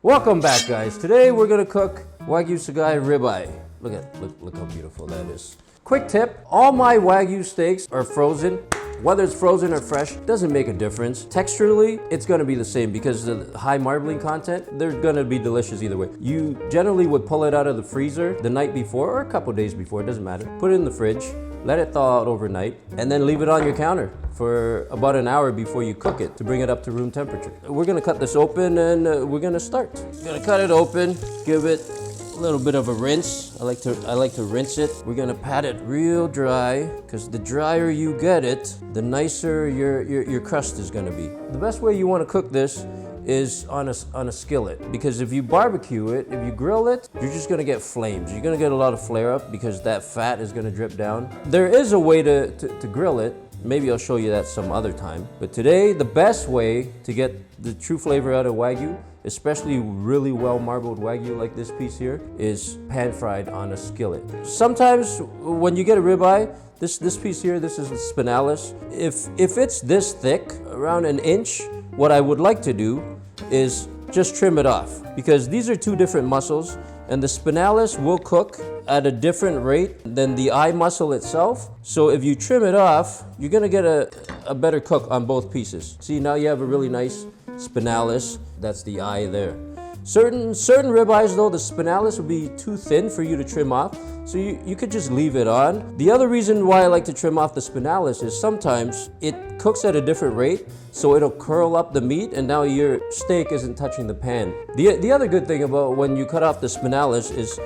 Welcome back, guys. Today we're gonna cook Wagyu Rib Eye. Look how beautiful that is. Quick tip, all my Wagyu steaks are frozen. Whether it's frozen or fresh, doesn't make a difference. Texturally, it's gonna be the same because the high marbling content, they're gonna be delicious either way. You generally would pull it out of the freezer the night before or a couple days before, it doesn't matter. Put it in the fridge, let it thaw out overnight, and then leave it on your counter for about an hour before you cook it to bring it up to room temperature. We're gonna cut this open and we're gonna start. We're gonna cut it open, give it a little bit of a rinse. I like to rinse it. We're gonna pat it real dry, because the drier you get it, the nicer your crust is gonna be. The best way you wanna cook this is on a skillet, because if you barbecue it, if you grill it, you're just gonna get flames. You're gonna get a lot of flare up because that fat is gonna drip down. There is a way to grill it. Maybe I'll show you that some other time. But today, the best way to get the true flavor out of Wagyu, especially really well marbled Wagyu like this piece here, is pan fried on a skillet. Sometimes when you get a ribeye, this piece here, this is the spinalis. If it's this thick, around an inch, what I would like to do is just trim it off, because these are two different muscles, and the spinalis will cook at a different rate than the eye muscle itself. So if you trim it off, you're gonna get a better cook on both pieces. See, now you have a really nice spinalis. That's the eye there. Certain ribeyes though, the spinalis will be too thin for you to trim off, so you could just leave it on. The other reason why I like to trim off the spinalis is sometimes it cooks at a different rate, so it'll curl up the meat and now your steak isn't touching the pan. The other good thing about when you cut off the spinalis is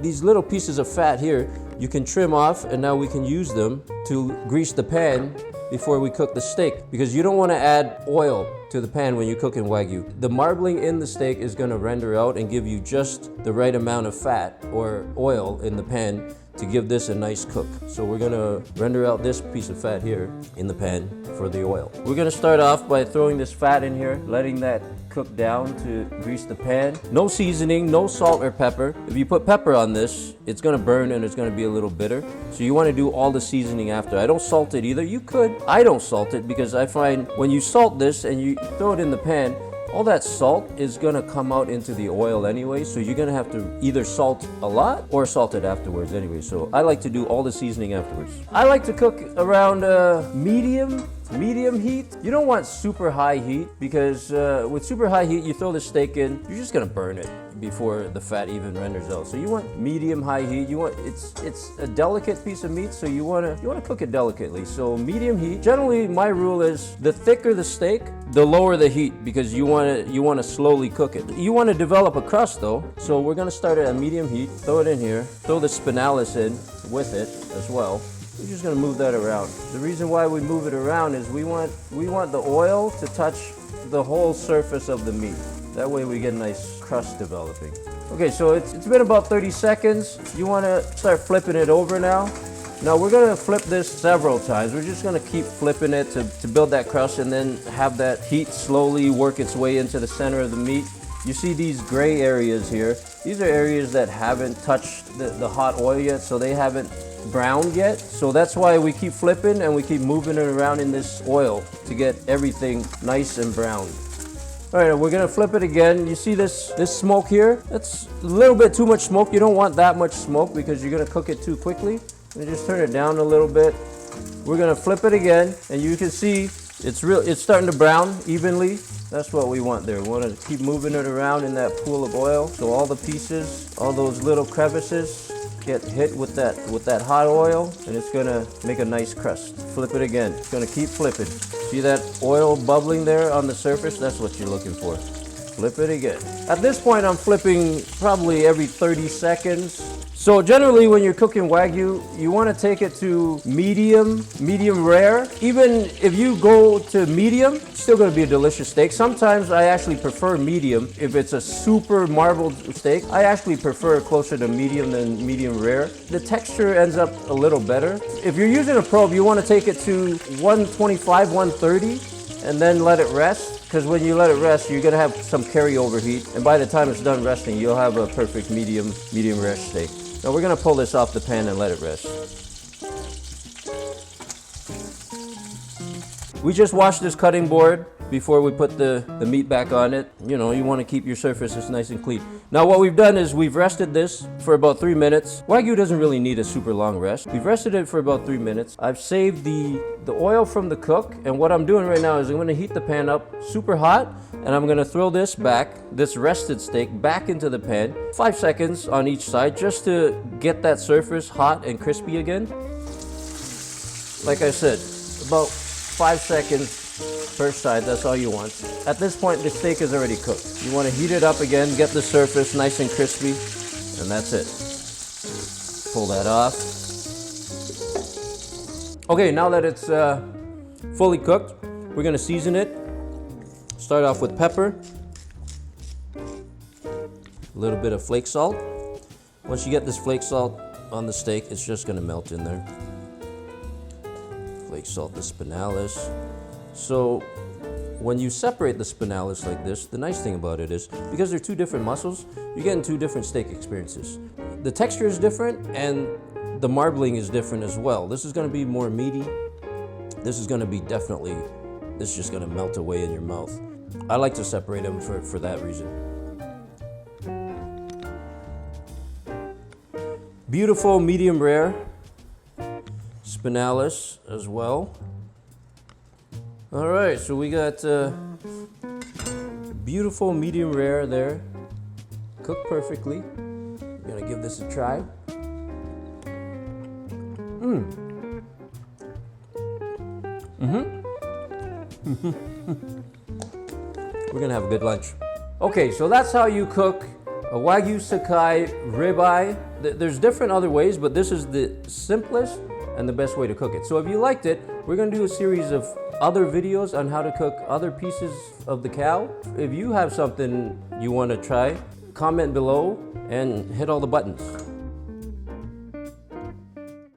these little pieces of fat here, you can trim off, and now we can use them to grease the pan before we cook the steak, because you don't want to add oil to the pan when you cook in Wagyu. The marbling in the steak is going to render out and give you just the right amount of fat or oil in the pan to give this a nice cook. So we're gonna render out this piece of fat here in the pan for the oil. We're gonna start off by throwing this fat in here, letting that cook down to grease the pan. No seasoning, no salt or pepper. If you put pepper on this, it's gonna burn and it's gonna be a little bitter. So you wanna do all the seasoning after. I don't salt it either. You could. I don't salt it because I find when you salt this and you throw it in the pan, all that salt is gonna come out into the oil anyway, so you're gonna have to either salt a lot or salt it afterwards anyway. So I like to do all the seasoning afterwards. I like to cook around medium heat. You don't want super high heat, because with super high heat, you throw the steak in, you're just gonna burn it before the fat even renders out. So you want medium high heat. You want it's a delicate piece of meat, so you wanna cook it delicately. So medium heat. Generally, my rule is the thicker the steak, the lower the heat, because you wanna slowly cook it. You wanna develop a crust though, so we're gonna start it at medium heat. Throw it in here. Throw the spinalis in with it as well. We're just gonna move that around. The reason why we move it around is we want the oil to touch the whole surface of the meat. That way we get a nice crust developing. Okay, so it's been about 30 seconds. You wanna start flipping it over now. Now we're gonna flip this several times. We're just gonna keep flipping it to build that crust, and then have that heat slowly work its way into the center of the meat. You see these gray areas here. These are areas that haven't touched the hot oil yet, so they haven't browned yet. So that's why we keep flipping and we keep moving it around in this oil to get everything nice and browned. All right, we're gonna flip it again. You see this smoke here? That's a little bit too much smoke. You don't want that much smoke because you're gonna cook it too quickly. And just turn it down a little bit. We're gonna flip it again, and you can see it's starting to brown evenly. That's what we want there. We want to keep moving it around in that pool of oil, so all the pieces, all those little crevices get hit with that hot oil, and it's gonna make a nice crust. Flip it again. It's gonna keep flipping. See that oil bubbling there on the surface? That's what you're looking for. Flip it again. At this point, I'm flipping probably every 30 seconds. So generally when you're cooking Wagyu, you want to take it to medium rare. Even if you go to medium, it's still going to be a delicious steak. Sometimes I actually prefer medium. If it's a super marbled steak, I actually prefer closer to medium than medium rare. The texture ends up a little better. If you're using a probe, you want to take it to 125, 130, and then let it rest. Because when you let it rest, you're going to have some carryover heat. And by the time it's done resting, you'll have a perfect medium rare steak. Now we're going to pull this off the pan and let it rest. We just washed this cutting board. before we put the meat back on it. You know, you want to keep your surfaces nice and clean. Now what we've done is we've rested this for about 3 minutes. Wagyu doesn't really need a super long rest. We've rested it for about 3 minutes. I've saved the oil from the cook, and what I'm doing right now is I'm going to heat the pan up super hot, and I'm going to throw this rested steak back into the pan, 5 seconds on each side, just to get that surface hot and crispy again. Like I said, about 5 seconds per side, that's all you want. At this point, the steak is already cooked. You want to heat it up again, get the surface nice and crispy, and that's it. Pull that off. Okay, now that it's fully cooked, we're going to season it. Start off with pepper, a little bit of flake salt. Once you get this flake salt on the steak, it's just going to melt in there. Flake salt the spinalis. So when you separate the spinalis like this, the nice thing about it is, because they're two different muscles, you're getting two different steak experiences. The texture is different and the marbling is different as well. This is going to be more meaty. This is going to be definitely, this is just going to melt away in your mouth. I like to separate them for that reason. Beautiful medium rare spinalis as well. All right, so we got beautiful medium rare there, cooked perfectly. I'm gonna give this a try. We're gonna have a good lunch. Okay, so that's how you cook a Wagyu Sakai Rib Eye. There's different other ways, but this is the simplest and the best way to cook it. So if you liked it, we're gonna do a series of other videos on how to cook other pieces of the cow. If you have something you want to try, comment below and hit all the buttons.